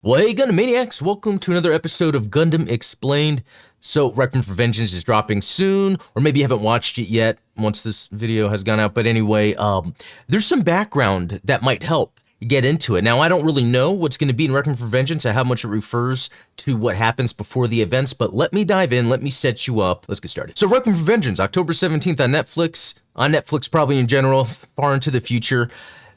Well, hey, Gundam Maniacs, welcome to another episode of Gundam Explained. So, Requiem for Vengeance is dropping soon, or maybe you haven't watched it yet once this video has gone out. But anyway, there's some background that might help get into it. Now, I don't really know what's going to be in Requiem for Vengeance and how much it refers to what happens before the events, but let me dive in, let me set you up. Let's get started. So, Requiem for Vengeance, October 17th on Netflix probably in general, far into the future.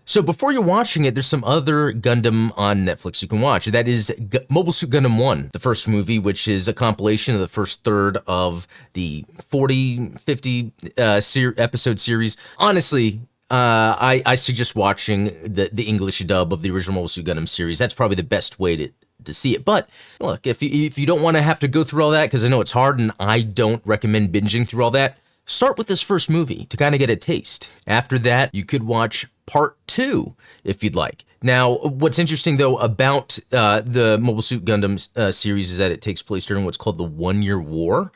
So before you're watching it, there's some other Gundam on Netflix you can watch. That is Mobile Suit Gundam 1, the first movie, which is a compilation of the first third of the 50 episode series. Honestly, I suggest watching the English dub of the original Mobile Suit Gundam series. That's probably the best way to see it. But look, if you don't want to have to go through all that, because I know it's hard and I don't recommend binging through all that, start with this first movie to kind of get a taste. After that, you could watch Part 2 if you'd like. Now, what's interesting though about the Mobile Suit Gundam series is that it takes place during what's called the 1-Year War.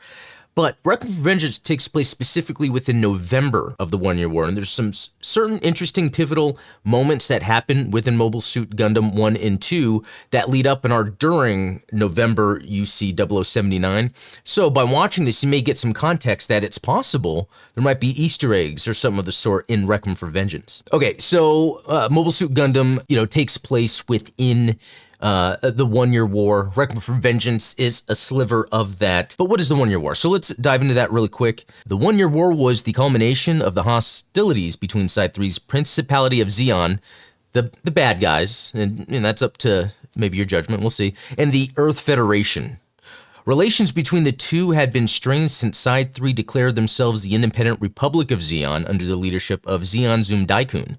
But Requiem for Vengeance takes place specifically within November of the 1-Year War, and there's some certain interesting pivotal moments that happen within Mobile Suit Gundam 1 and 2 that lead up and are during November UC 0079. So by watching this, you may get some context that it's possible there might be Easter eggs or something of the sort in Requiem for Vengeance. Okay, so Mobile Suit Gundam, takes place within the 1-Year War. Requiem for Vengeance is a sliver of that. But what is the 1-Year War? So let's dive into that really quick. The 1-Year War was the culmination of the hostilities between Side 3's Principality of Zeon, the bad guys, and that's up to maybe your judgment, we'll see, and the Earth Federation. Relations between the two had been strained since Side 3 declared themselves the Independent Republic of Zeon under the leadership of Zeon Zum Daikun,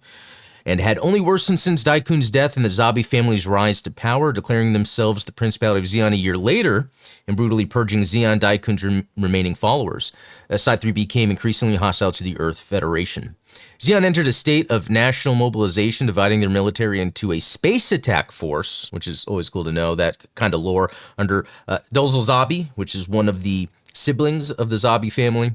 and had only worsened since Daikun's death and the Zabi family's rise to power, declaring themselves the Principality of Zeon a year later and brutally purging Zeon Daikun's remaining followers. Side 3 became increasingly hostile to the Earth Federation. Zeon entered a state of national mobilization, dividing their military into a space attack force, which is always cool to know, that kind of lore, under Dozle Zabi, which is one of the siblings of the Zabi family,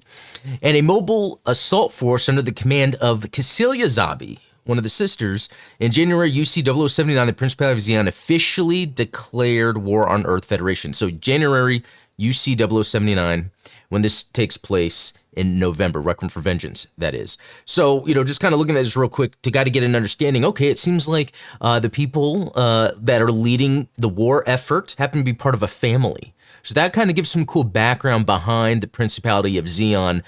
and a mobile assault force under the command of Cassilia Zabi, one of the sisters. In January UC 0079, the Principality of Zeon officially declared war on Earth Federation. So January UC 0079, when this takes place in November, Requiem for Vengeance, that is. So, just kind of looking at this real quick to get an understanding. Okay, it seems like the people that are leading the war effort happen to be part of a family. So that kind of gives some cool background behind the Principality of Zeon,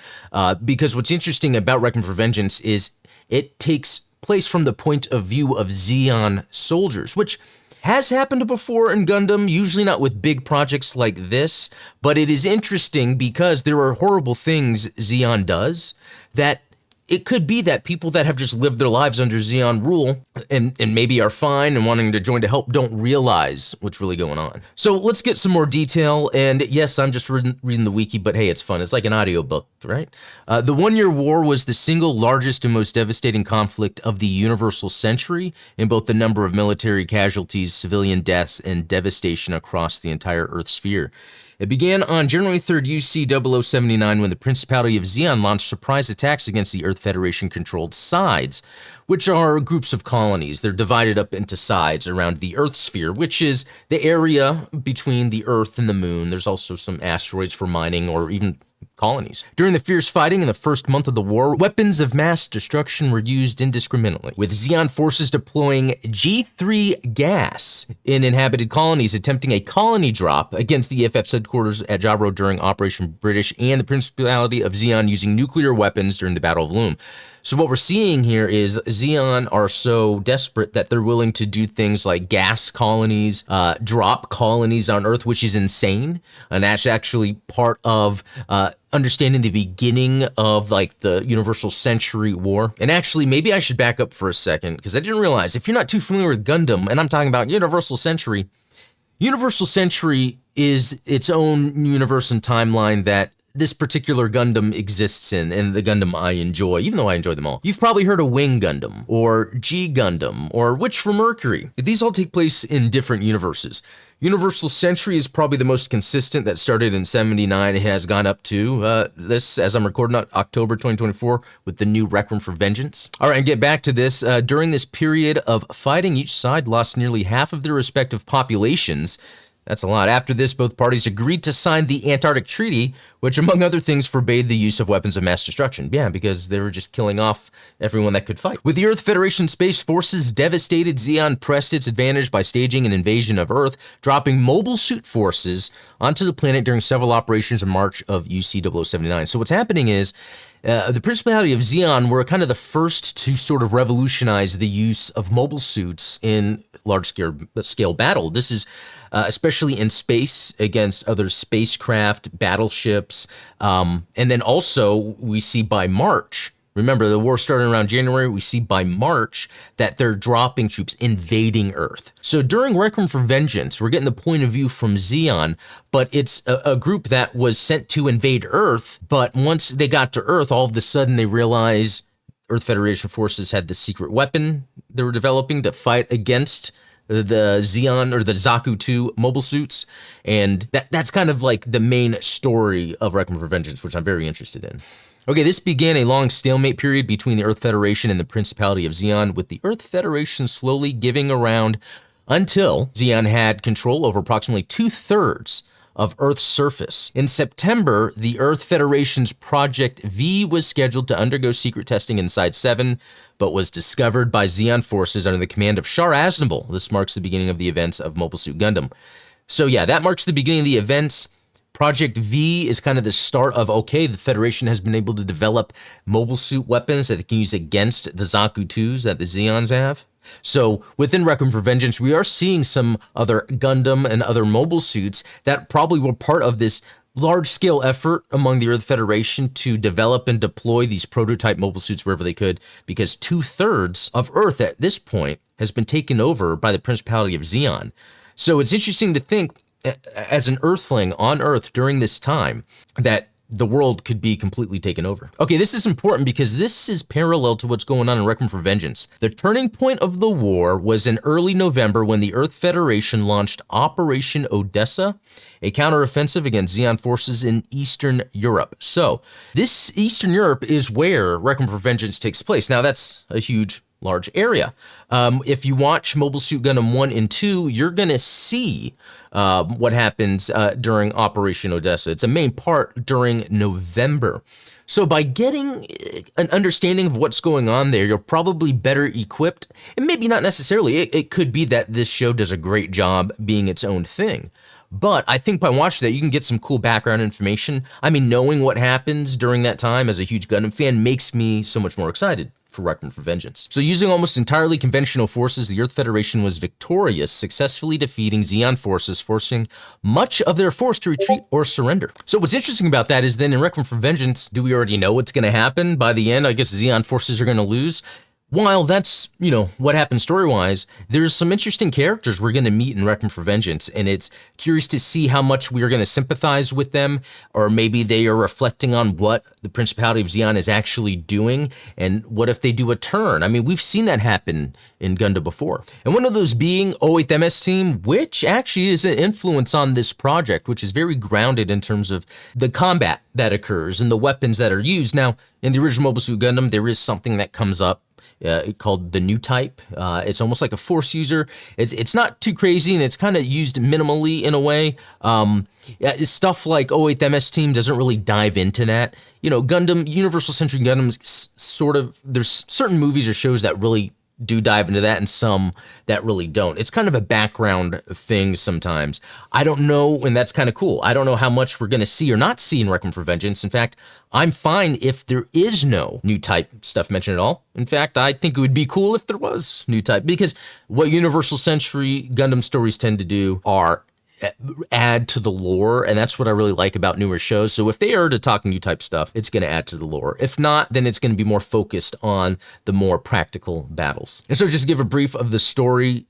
because what's interesting about Requiem for Vengeance is it takes place from the point of view of Zeon soldiers, which has happened before in Gundam, usually not with big projects like this, but it is interesting because there are horrible things Zeon does that it could be that people that have just lived their lives under Zeon rule and maybe are fine and wanting to join to help don't realize what's really going on. So let's get some more detail. And yes, I'm just reading the wiki, but hey, it's fun. It's like an audiobook, right? The 1-Year War was the single largest and most devastating conflict of the universal century in both the number of military casualties, civilian deaths, and devastation across the entire Earth sphere. It began on January 3rd, UC 0079, when the Principality of Zeon launched surprise attacks against the Earth Federation-controlled sides, which are groups of colonies. They're divided up into sides around the Earth sphere, which is the area between the Earth and the Moon. There's also some asteroids for mining or even colonies. During the fierce fighting in the first month of the war, weapons of mass destruction were used indiscriminately, with Zeon forces deploying G3 gas in inhabited colonies, attempting a colony drop against the EFF's headquarters at Jabro during Operation British, and the Principality of Zeon using nuclear weapons during the Battle of Loom. So what we're seeing here is Zeon are so desperate that they're willing to do things like gas colonies, drop colonies on Earth, which is insane. And that's actually part of understanding the beginning of like the Universal Century War. And actually, maybe I should back up for a second, because I didn't realize, if you're not too familiar with Gundam, and I'm talking about Universal Century is its own universe and timeline that this particular Gundam exists in, and the Gundam I enjoy, even though I enjoy them all. You've probably heard of Wing Gundam, or G Gundam, or Witch from Mercury. These all take place in different universes. Universal Century is probably the most consistent. That started in 79 and has gone up to this, as I'm recording, October 2024, with the new Requiem for Vengeance. All right, and get back to this. During this period of fighting, each side lost nearly half of their respective populations. That's a lot. After this, both parties agreed to sign the Antarctic Treaty, which, among other things, forbade the use of weapons of mass destruction. Yeah, because they were just killing off everyone that could fight. With the Earth Federation Space Forces devastated, Zeon pressed its advantage by staging an invasion of Earth, dropping mobile suit forces onto the planet during several operations in March of UC-0079. So what's happening is, the Principality of Zeon were kind of the first to sort of revolutionize the use of mobile suits in large-scale battle. This is especially in space against other spacecraft, battleships, and then also we see by March, remember the war started around January, we see by March that they're dropping troops, invading Earth. So during Requiem for Vengeance, we're getting the point of view from Zeon, but it's a group that was sent to invade Earth, but once they got to Earth, all of a sudden they realize Earth Federation forces had this secret weapon they were developing to fight against the Zeon or the Zaku 2 mobile suits, and that's kind of like the main story of Requiem for Vengeance, which I'm very interested in. Okay, this began a long stalemate period between the Earth Federation and the Principality of Zeon, with the Earth Federation slowly giving around until Zeon had control over approximately 2/3 of Earth's surface. In September, the Earth Federation's Project V was scheduled to undergo secret testing inside 7, but was discovered by Zeon forces under the command of Char Aznable. This marks the beginning of the events of Mobile Suit Gundam. So yeah, that marks the beginning of the events. Project V is kind of the start of, okay, the Federation has been able to develop mobile suit weapons that they can use against the Zaku 2s that the Zeons have. So within Requiem for Vengeance, we are seeing some other Gundam and other mobile suits that probably were part of this large-scale effort among the Earth Federation to develop and deploy these prototype mobile suits wherever they could, because 2/3 of Earth at this point has been taken over by the Principality of Zeon. So it's interesting to think, as an Earthling on Earth during this time, that the world could be completely taken over. Okay, this is important because this is parallel to what's going on in Requiem for Vengeance. The turning point of the war was in early November when the Earth Federation launched Operation Odessa, a counteroffensive against Zeon forces in Eastern Europe. So, this Eastern Europe is where Requiem for Vengeance takes place. Now, that's a large area. If you watch Mobile Suit Gundam 1 and 2, you're going to see what happens during Operation Odessa. It's a main part during November. So by getting an understanding of what's going on there, you're probably better equipped, and maybe not necessarily. It could be that this show does a great job being its own thing. But I think by watching that, you can get some cool background information. I mean, knowing what happens during that time as a huge Gundam fan makes me so much more excited for Requiem for Vengeance. So using almost entirely conventional forces, the Earth Federation was victorious, successfully defeating Zeon forces, forcing much of their force to retreat or surrender. So what's interesting about that is then in Requiem for Vengeance, do we already know what's going to happen? By the end, I guess Zeon forces are going to lose. While that's, what happens story-wise, there's some interesting characters we're going to meet in Requiem for Vengeance, and it's curious to see how much we're going to sympathize with them, or maybe they are reflecting on what the Principality of Zeon is actually doing, and what if they do a turn? I mean, we've seen that happen in Gundam before. And one of those being 08MS Team, which actually is an influence on this project, which is very grounded in terms of the combat that occurs and the weapons that are used. Now, in the original Mobile Suit Gundam, there is something that comes up called the Newtype. It's almost like a force user. It's not too crazy, and it's kind of used minimally in a way. Stuff like 08MS Team doesn't really dive into that. Gundam, Universal Century Gundam, there's certain movies or shows that really do dive into that, and some that really don't. It's kind of a background thing sometimes. I don't know, and that's kind of cool. I don't know how much we're going to see or not see in Requiem for Vengeance. In fact, I'm fine if there is no new type stuff mentioned at all. In fact, I think it would be cool if there was new type, because what Universal Century Gundam stories tend to do are add to the lore, and that's what I really like about newer shows. So if they are to talk new type stuff, it's going to add to the lore. If not, then it's going to be more focused on the more practical battles. And so just to give a brief of the story,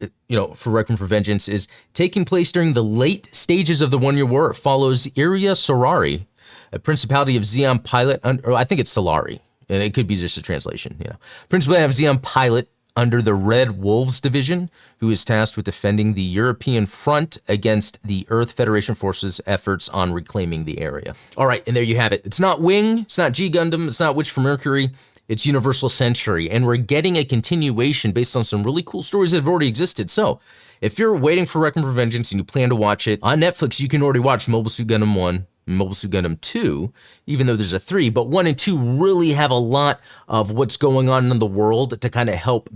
for Requiem for Vengeance, is taking place during the late stages of the One-Year War. It follows Iria Sorari, a Principality of Zeon pilot, or I think it's Solari, and it could be just a translation, you know. Principality of Zeon pilot under the Red Wolves Division, who is tasked with defending the European front against the Earth Federation forces' efforts on reclaiming the area. All right, and there you have it. It's not Wing, it's not G Gundam, it's not Witch from Mercury, it's Universal Century, and we're getting a continuation based on some really cool stories that have already existed. So, if you're waiting for Requiem for Vengeance and you plan to watch it, on Netflix you can already watch Mobile Suit Gundam 1, Mobile Suit Gundam 2, even though there's a 3, but 1 and 2 really have a lot of what's going on in the world to kind of help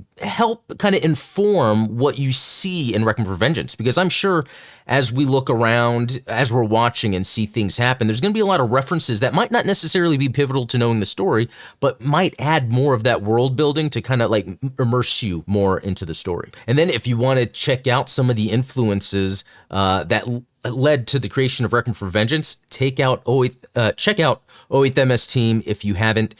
kind of inform what you see in Requiem for Vengeance. Because I'm sure as we look around, as we're watching and see things happen, there's going to be a lot of references that might not necessarily be pivotal to knowing the story, but might add more of that world building to kind of like immerse you more into the story. And then if you want to check out some of the influences that led to the creation of Requiem for Vengeance, check out 08th MS Team if you haven't,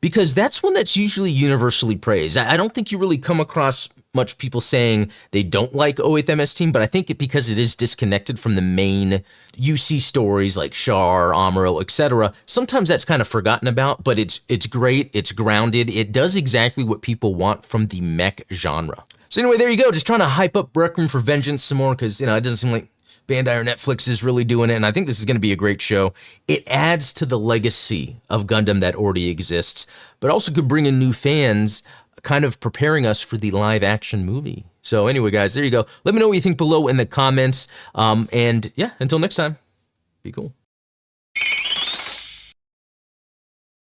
because that's one that's usually universally praised. I don't think you really come across much people saying they don't like 08th MS Team, but I think because it is disconnected from the main UC stories like Char, Amuro, etc., sometimes that's kind of forgotten about, but it's great, it's grounded, it does exactly what people want from the mech genre. So anyway, there you go, just trying to hype up Requiem for Vengeance some more, because, you know, it doesn't seem like Bandai or Netflix is really doing it, and I think this is going to be a great show. It adds to the legacy of Gundam that already exists, but also could bring in new fans, kind of preparing us for the live-action movie. So anyway, guys, there you go. Let me know what you think below in the comments, and yeah, until next time, be cool.